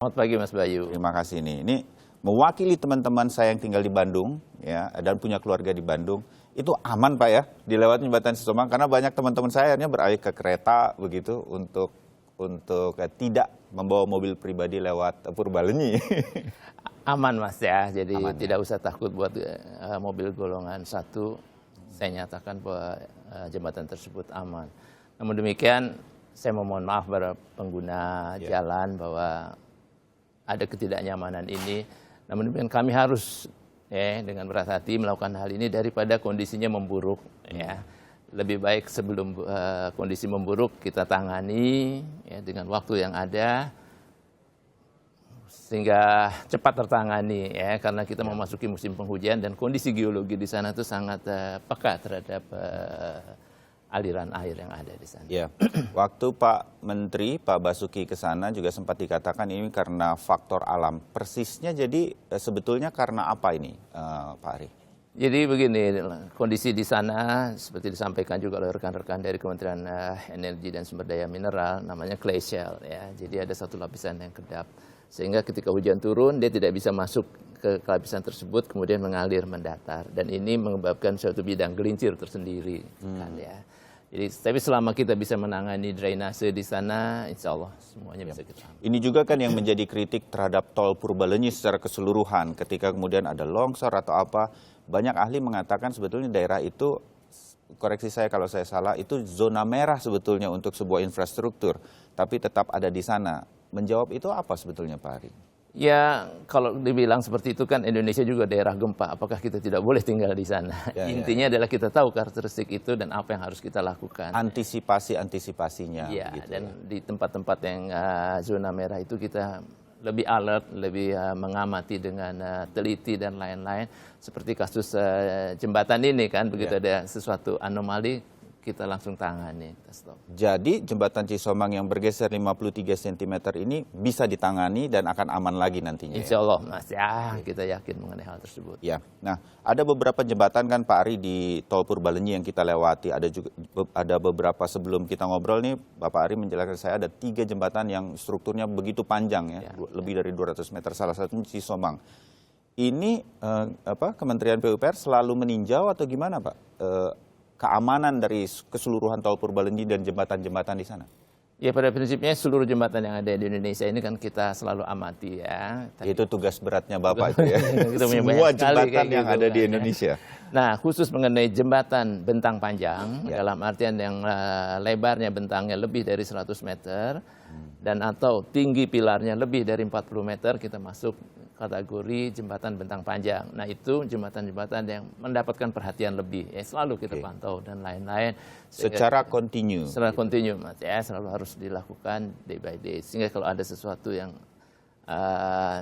Selamat pagi Mas Bayu. Terima kasih nih. Ini mewakili teman-teman saya yang tinggal di Bandung ya dan punya keluarga di Bandung. Itu aman Pak ya dilewati jembatan Cisomang karena banyak teman-teman saya akhirnya beralih ke kereta begitu untuk tidak membawa mobil pribadi lewat Purbalenyi. Aman Mas ya, jadi Aman, tidak usah takut buat mobil golongan 1. Saya nyatakan bahwa jembatan tersebut aman. Namun demikian, saya memohon maaf pada pengguna jalan bahwa ada ketidaknyamanan ini. Namun demikian kami harus dengan berat hati melakukan hal ini daripada kondisinya memburuk. Ya. Lebih baik sebelum kondisi memburuk kita tangani dengan waktu yang ada sehingga cepat tertangani ya, karena kita memasuki musim penghujan dan kondisi geologi di sana itu sangat peka terhadap aliran air yang ada di sana. Ya, waktu Pak Menteri, Pak Basuki ke sana juga sempat dikatakan ini karena faktor alam. Persisnya jadi sebetulnya karena apa ini, Pak Ari? Jadi begini, kondisi di sana seperti disampaikan juga oleh rekan-rekan dari Kementerian Energi dan Sumber Daya Mineral, namanya clay shell ya. Jadi ada satu lapisan yang kedap, sehingga ketika hujan turun dia tidak bisa masuk ke lapisan tersebut, kemudian mengalir mendatar, dan ini menyebabkan suatu bidang gelincir tersendiri, kan ya. Jadi, tapi selama kita bisa menangani drainase di sana, insya Allah semuanya bisa kita ambil. Ini juga kan yang menjadi kritik terhadap tol Purbalenyi secara keseluruhan. Ketika kemudian ada longsor atau apa, banyak ahli mengatakan sebetulnya daerah itu, koreksi saya kalau saya salah, itu zona merah sebetulnya untuk sebuah infrastruktur, tapi tetap ada di sana. Menjawab itu apa sebetulnya Pak Ari? Ya, kalau dibilang seperti itu kan Indonesia juga daerah gempa. Apakah kita tidak boleh tinggal di sana? Intinya adalah kita tahu karakteristik itu dan apa yang harus kita lakukan. Antisipasinya. Ya, gitu dan di tempat-tempat yang zona merah itu kita lebih alert, lebih mengamati dengan teliti dan lain-lain. Seperti kasus jembatan ini kan, begitu ada sesuatu anomali, kita langsung tangani. Jadi jembatan Cisomang yang bergeser 53 cm ini bisa ditangani dan akan aman lagi nantinya. Insya Allah Mas, ya kita yakin mengenai hal tersebut. Ya, nah ada beberapa jembatan kan Pak Ari di tol Purbalenyi yang kita lewati. Ada beberapa sebelum kita ngobrol nih, Bapak Ari menjelaskan saya ada 3 jembatan yang strukturnya begitu panjang ya, lebih dari 200 meter. Salah satunya Cisomang. Ini Kementerian PUPR selalu meninjau atau gimana Pak? Keamanan dari keseluruhan tol Purbalenyi dan jembatan-jembatan di sana? Ya, pada prinsipnya seluruh jembatan yang ada di Indonesia ini kan kita selalu amati ya. Itu tugas beratnya Bapak itu ya. Semua jembatan yang ada di Indonesia. Nah, khusus mengenai jembatan bentang panjang, dalam artian yang lebarnya bentangnya lebih dari 100 meter, dan atau tinggi pilarnya lebih dari 40 meter, kita masuk kategori jembatan bentang panjang. Nah, itu jembatan-jembatan yang mendapatkan perhatian lebih, ya selalu kita pantau dan lain-lain. Secara kontinu. Secara kontinu, Mas, ya selalu harus dilakukan day by day. Sehingga kalau ada sesuatu yang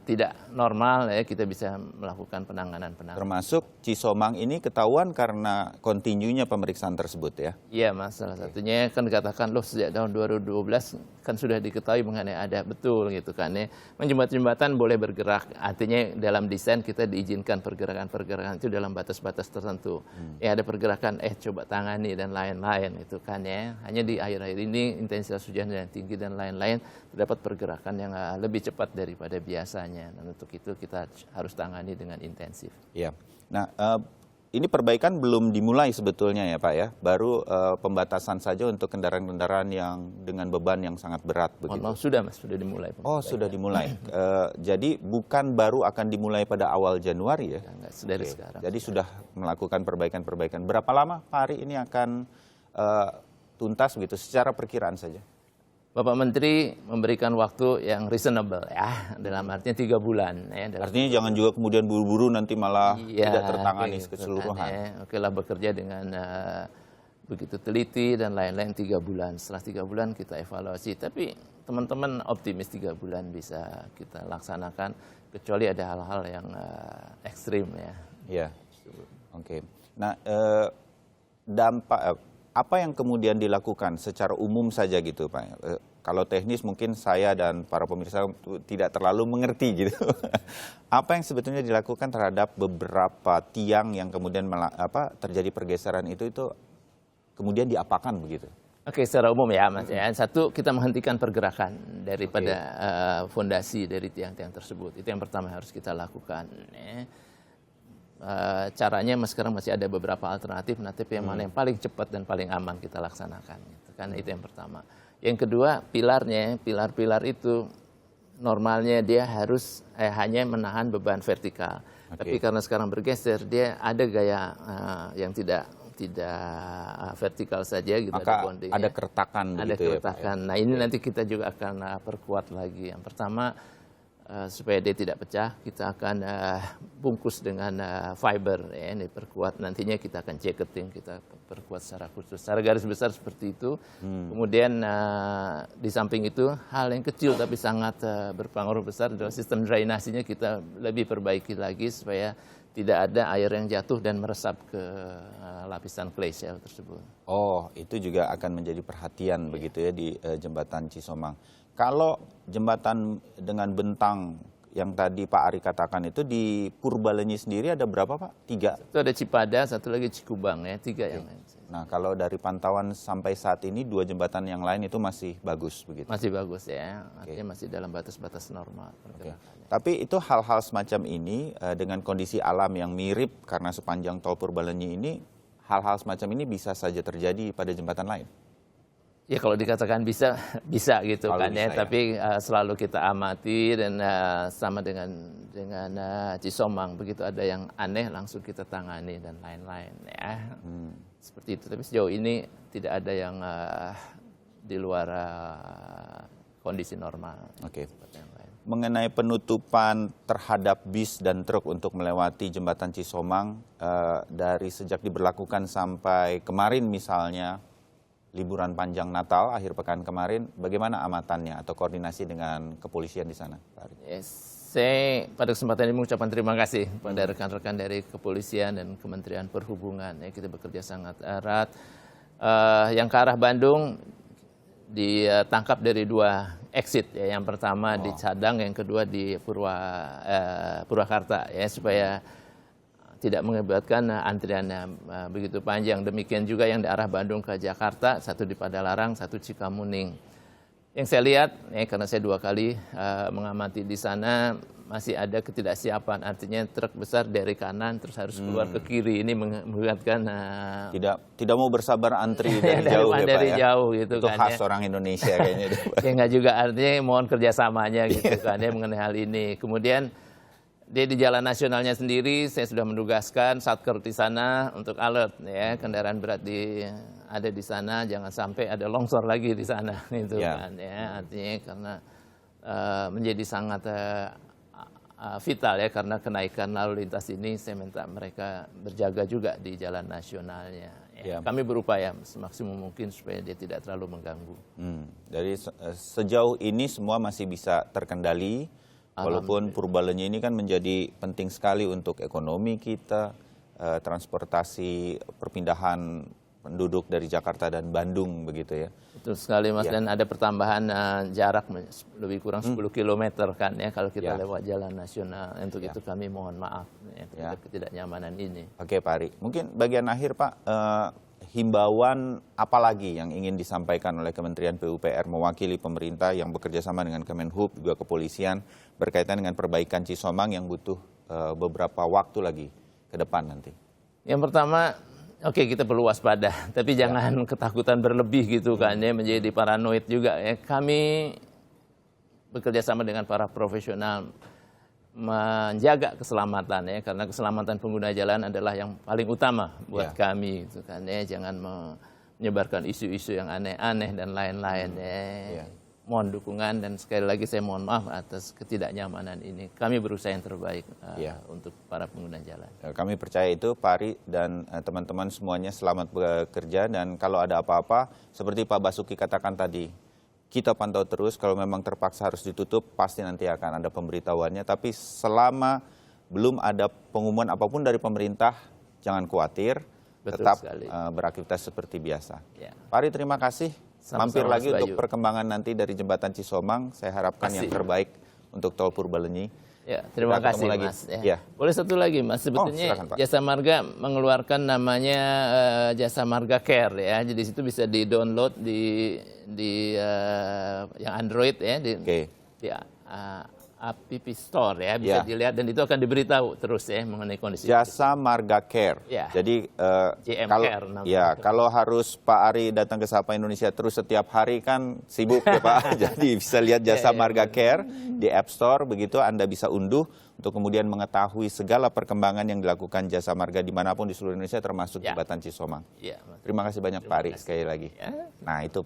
tidak normal ya kita bisa melakukan penanganan. Termasuk Cisomang ini ketahuan karena kontinunya pemeriksaan tersebut ya? Iya Mas, salah satunya kan dikatakan loh sejak tahun 2012 kan sudah diketahui mengenai ada betul gitu kan ya. Jembatan-jembatan boleh bergerak, artinya dalam desain kita diizinkan pergerakan-pergerakan itu dalam batas-batas tertentu. Ya ada pergerakan coba tangani dan lain-lain itu kan ya. Hanya di akhir-akhir ini intensitas hujan yang tinggi dan lain-lain terdapat pergerakan yang lebih cepat daripada biasanya. Dan untuk itu kita harus tangani dengan intensif. Iya. Nah, ini perbaikan belum dimulai sebetulnya ya Pak ya. Baru pembatasan saja untuk kendaraan-kendaraan yang dengan beban yang sangat berat begitu. Oh, sudah Mas, sudah dimulai. Oh, sudah dimulai. Jadi bukan baru akan dimulai pada awal Januari ya? Enggak, dari sekarang. Jadi sudah melakukan perbaikan-perbaikan. Berapa lama Pak Ari ini akan tuntas begitu secara perkiraan saja? Bapak Menteri memberikan waktu yang reasonable ya, dalam artinya 3 bulan. Ya, artinya jangan juga kemudian buru-buru nanti malah tidak tertangani keseluruhan. Oke lah, bekerja dengan begitu teliti dan lain-lain 3 bulan. Setelah 3 bulan kita evaluasi. Tapi teman-teman optimis 3 bulan bisa kita laksanakan, kecuali ada hal-hal yang ekstrim ya. Ya, oke. Nah, dampak apa yang kemudian dilakukan secara umum saja gitu Pak? Kalau teknis mungkin saya dan para pemirsa tidak terlalu mengerti gitu. Apa yang sebetulnya dilakukan terhadap beberapa tiang yang kemudian terjadi pergeseran itu kemudian diapakan begitu? Oke, secara umum ya Mas ya. Satu, kita menghentikan pergerakan daripada fondasi dari tiang-tiang tersebut. Itu yang pertama harus kita lakukan. Ya. Caranya sekarang masih ada beberapa alternatif, yang mana yang paling cepat dan paling aman kita laksanakan. Gitu. Karena itu yang pertama. Yang kedua, pilar-pilar itu normalnya dia harus hanya menahan beban vertikal. Tapi karena sekarang bergeser, dia ada gaya yang tidak vertikal saja gitu. Maka ada keretakan ada begitu keretakan. Ya, Pak? Nah ini nanti kita juga akan perkuat lagi. Yang pertama supaya dia tidak pecah, kita akan bungkus dengan fiber, ya, ini perkuat. Nantinya kita akan jacketing, kita perkuat secara khusus. Secara garis besar seperti itu. Kemudian di samping itu hal yang kecil tapi sangat berpengaruh besar adalah sistem drainasinya kita lebih perbaiki lagi supaya tidak ada air yang jatuh dan meresap ke lapisan clay shell tersebut. Oh, itu juga akan menjadi perhatian begitu ya di jembatan Cisomang. Kalau jembatan dengan bentang yang tadi Pak Ari katakan itu di Purbalenyi sendiri ada berapa Pak? 3? Itu ada Cipada, satu lagi Cikubang ya, 3 yang lain. Nah kalau dari pantauan sampai saat ini 2 jembatan yang lain itu masih bagus begitu? Masih bagus ya, artinya masih dalam batas-batas normal. Tapi itu hal-hal semacam ini dengan kondisi alam yang mirip karena sepanjang tol Purbalenyi ini, hal-hal semacam ini bisa saja terjadi pada jembatan lain? Ya kalau dikatakan bisa gitu Kalau kan bisa, ya, tapi selalu kita amati dan sama dengan Cisomang, begitu ada yang aneh langsung kita tangani dan lain-lain ya. Seperti itu, tapi sejauh ini tidak ada yang di luar kondisi normal. Oke. Mengenai penutupan terhadap bis dan truk untuk melewati jembatan Cisomang dari sejak diberlakukan sampai kemarin misalnya liburan panjang Natal akhir pekan kemarin, bagaimana amatannya atau koordinasi dengan kepolisian di sana, Pak Ari? Yes. Saya pada kesempatan ini mengucapkan terima kasih kepada rekan-rekan dari kepolisian dan Kementerian Perhubungan. Ya, kita bekerja sangat erat. Yang ke arah Bandung ditangkap dari 2 exit. Ya. Yang pertama di Cadang, yang kedua di Purwakarta, ya, supaya tidak mengakibatkan antrian begitu panjang. Demikian juga yang di arah Bandung ke Jakarta, satu di Padalarang, satu Cikamuning. Yang saya lihat, karena saya 2 kali mengamati di sana, masih ada ketidaksiapan. Artinya truk besar dari kanan terus harus keluar ke kiri. Ini mengakibatkan tidak mau bersabar antri dari jauh ya Pak dari ya? jauh gitu itu kan. khas orang Indonesia kayaknya. Ya nggak juga, artinya mohon kerjasamanya gitu kan ya mengenai hal ini. Kemudian dia di jalan nasionalnya sendiri, saya sudah menugaskan Satker di sana untuk alert ya, kendaraan berat ada di sana, jangan sampai ada longsor lagi di sana gitu kan ya. Artinya karena menjadi sangat vital ya, karena kenaikan lalu lintas ini saya minta mereka berjaga juga di jalan nasionalnya. Ya. Kami berupaya semaksimum mungkin supaya dia tidak terlalu mengganggu. Dari sejauh ini semua masih bisa terkendali. Walaupun Purbalenyi ini kan menjadi penting sekali untuk ekonomi kita, transportasi perpindahan penduduk dari Jakarta dan Bandung begitu ya. Betul sekali Mas, dan ada pertambahan jarak lebih kurang 10 km kan ya kalau kita lewat jalan nasional. Untuk itu kami mohon maaf ya, terhadap ketidaknyamanan ini. Oke Pak Ari, mungkin bagian akhir Pak, himbauan apa lagi yang ingin disampaikan oleh Kementerian PUPR mewakili pemerintah yang bekerja sama dengan Kemenhub juga kepolisian berkaitan dengan perbaikan Cisomang yang butuh beberapa waktu lagi ke depan nanti? Yang pertama, kita perlu waspada, tapi jangan ketakutan berlebih gitu kan ya, menjadi paranoid juga ya. Kami bekerja sama dengan para profesional menjaga keselamatan ya, karena keselamatan pengguna jalan adalah yang paling utama buat kami gitu kan ya. Jangan menyebarkan isu-isu yang aneh-aneh dan lain-lain ya. Mohon dukungan dan sekali lagi saya mohon maaf atas ketidaknyamanan ini. Kami berusaha yang terbaik untuk para pengguna jalan. Kami percaya itu Pak Ari dan teman-teman semuanya selamat bekerja, dan kalau ada apa-apa seperti Pak Basuki katakan tadi, kita pantau terus, kalau memang terpaksa harus ditutup, pasti nanti akan ada pemberitahuannya. Tapi selama belum ada pengumuman apapun dari pemerintah, jangan khawatir, tetap beraktivitas seperti biasa. Pak Ari, terima kasih. Mampir lagi untuk perkembangan nanti dari jembatan Cisomang. Saya harapkan yang terbaik untuk tol Purbalenyi. Ya, terima Kita kasih ketemu lagi. Mas. Ya. Ya. Boleh satu lagi Mas, sebetulnya silakan, Pak. Jasa Marga mengeluarkan namanya Jasa Marga Care ya. Jadi situ bisa di-download di yang Android ya di App Store ya, bisa dilihat dan itu akan diberitahu terus ya mengenai kondisi. Jasa Marga Care. Ya. Jadi JM kalau Care namanya. kalau harus Pak Ari datang ke Sapa Indonesia terus setiap hari kan sibuk ya Pak. Jadi bisa lihat Jasa Marga Care di App Store, begitu Anda bisa unduh untuk kemudian mengetahui segala perkembangan yang dilakukan Jasa Marga dimanapun di seluruh Indonesia termasuk Jembatan Cisomang. Ya, Terima kasih banyak Pak Ari sekali lagi. Ya. Nah itu.